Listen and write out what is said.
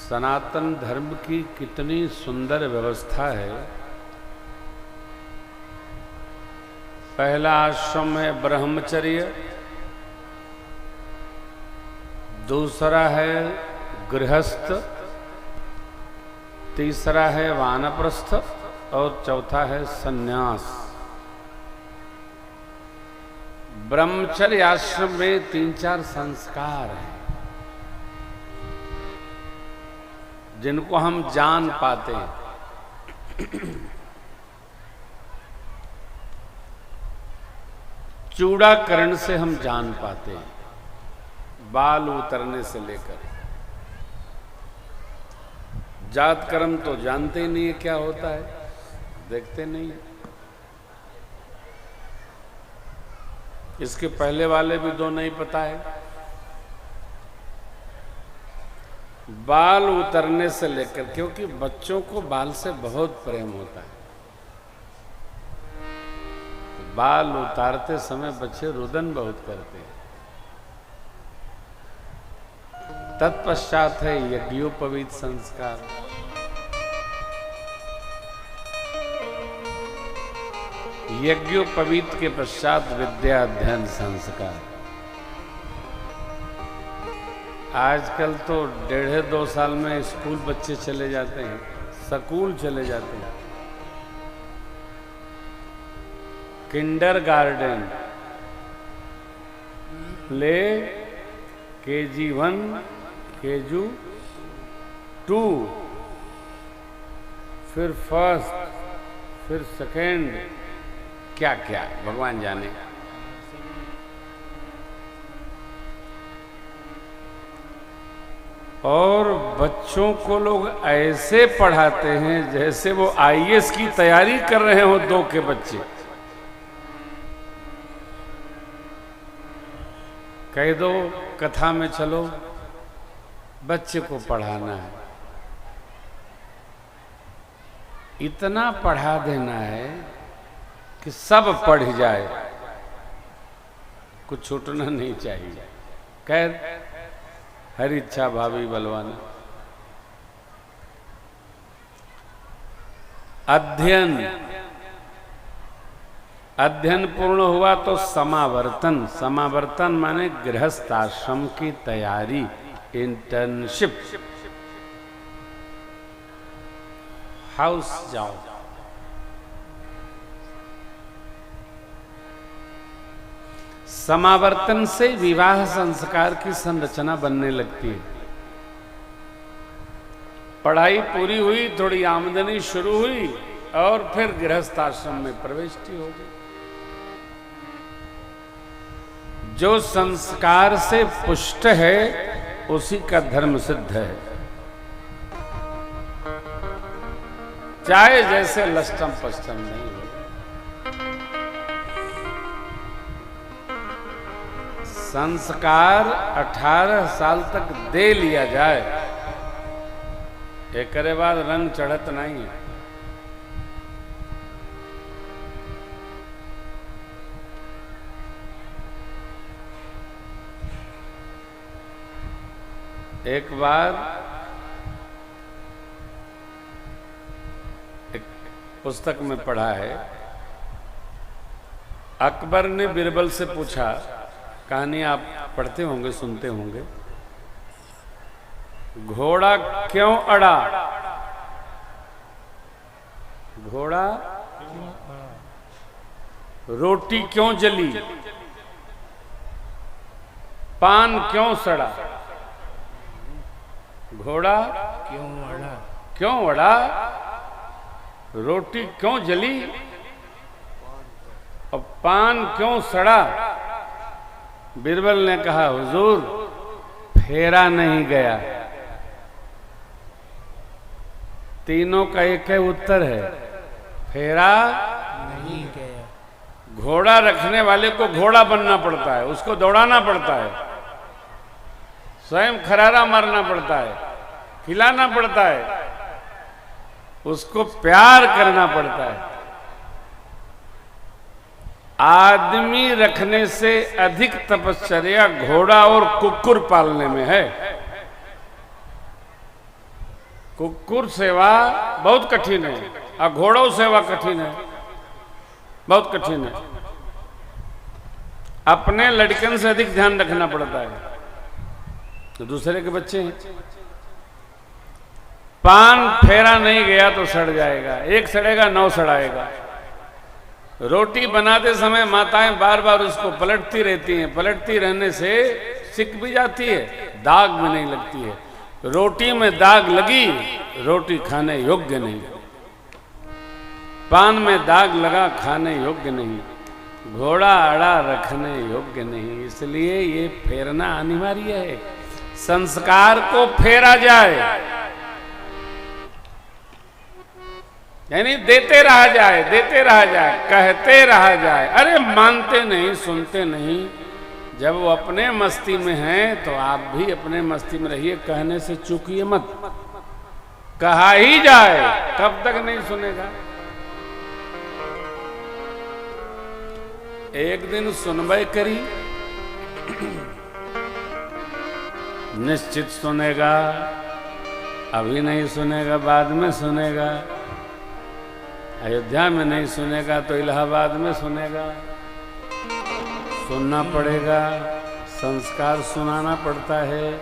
सनातन धर्म की कितनी सुंदर व्यवस्था है। पहला आश्रम है ब्रह्मचर्य, दूसरा है गृहस्थ, तीसरा है वानप्रस्थ और चौथा है सन्यास। ब्रह्मचर्य आश्रम में 3-4 संस्कार हैं जिनको हम जान पाते हैं। चूड़ाकरण से हम जान पाते हैं, बाल उतरने से लेकर। जात कर्म तो जानते ही नहीं है क्या होता है, देखते नहीं है। इसके पहले वाले भी 2 नहीं पता है। बाल उतरने से लेकर, क्योंकि बच्चों को बाल से बहुत प्रेम होता है। बाल उतारते समय बच्चे रुदन बहुत करते हैं। तत्पश्चात है यज्ञोपवीत संस्कार। यज्ञोपवीत के पश्चात विद्या अध्ययन संस्कार। आजकल तो 1.5-2 साल में स्कूल बच्चे चले जाते हैं, स्कूल चले जाते हैं। किंडरगार्टन, प्ले, KG1, KG2, फिर फर्स्ट, फिर सेकेंड, क्या क्या भगवान जाने। और बच्चों को लोग ऐसे पढ़ाते हैं जैसे वो IAS की तैयारी कर रहे हो 2 के बच्चे। कह दो कथा में चलो, बच्चे को पढ़ाना है। इतना पढ़ा देना है कि सब पढ़ जाए, कुछ छूटना नहीं चाहिए। खैर, हर इच्छा भावी बलवाना। अध्ययन पूर्ण हुआ तो समावर्तन। समावर्तन माने गृहस्थ आश्रम की तैयारी, इंटर्नशिप। हाउस जाओ। समावर्तन से विवाह संस्कार की संरचना बनने लगती है। पढ़ाई पूरी हुई, थोड़ी आमदनी शुरू हुई और फिर गृहस्थ आश्रम में प्रविष्टि हो गई। जो संस्कार से पुष्ट है उसी का धर्म सिद्ध है, चाहे जैसे लष्टम पष्टम नहीं हो। संस्कार 18 साल तक दे लिया जाए, एक बाद रंग चढ़त नहीं है। एक बार एक पुस्तक में पढ़ा है, अकबर ने बिरबल से पूछा, कहानी आप पढ़ते होंगे, सुनते होंगे, घोड़ा क्यों अड़ा? घोड़ा रोटी क्यों जली? पान क्यों सड़ा? घोड़ा क्यों अड़ा? रोटी क्यों जली और पान क्यों सड़ा? बिरबल ने कहा, हुजूर फेरा नहीं गया। तीनों का एक ही उत्तर है, फेरा नहीं गया। घोड़ा रखने वाले को घोड़ा बनना पड़ता है, उसको दौड़ाना पड़ता है, स्वयं खरारा मारना पड़ता है, खिलाना पड़ता है, उसको प्यार करना पड़ता है। आदमी रखने से अधिक तपश्चर्या घोड़ा और कुकुर पालने में है। कुकुर सेवा बहुत कठिन है और घोड़ों सेवा कठिन है, बहुत कठिन है। अपने लड़कन से अधिक ध्यान रखना पड़ता है, तो दूसरे के बच्चे हैं। पान फेरा नहीं गया तो सड़ जाएगा, एक सड़ेगा 9 सड़ाएगा। रोटी बनाते समय माताएं बार बार उसको पलटती रहती हैं, पलटती रहने से सिक भी जाती है, दाग भी नहीं लगती है। रोटी में दाग लगी, रोटी खाने योग्य नहीं। पान में दाग लगा, खाने योग्य नहीं। घोड़ा अड़ा रखने योग्य नहीं। इसलिए ये फेरना अनिवार्य है, संस्कार को फेरा जाए, यानी देते रहा जाए, देते रहा जाए, कहते रहा जाए। अरे मानते नहीं, सुनते नहीं। जब वो अपने मस्ती में हैं तो आप भी अपने मस्ती में रहिए, कहने से चूकिए मत। कहा ही जाए, कब तक नहीं सुनेगा। एक दिन सुनवाई करी, निश्चित सुनेगा, अभी नहीं सुनेगा, बाद में सुनेगा। अयोध्या में नहीं सुनेगा तो इलाहाबाद में सुनेगा। सुनना पड़ेगा, संस्कार सुनाना पड़ता है।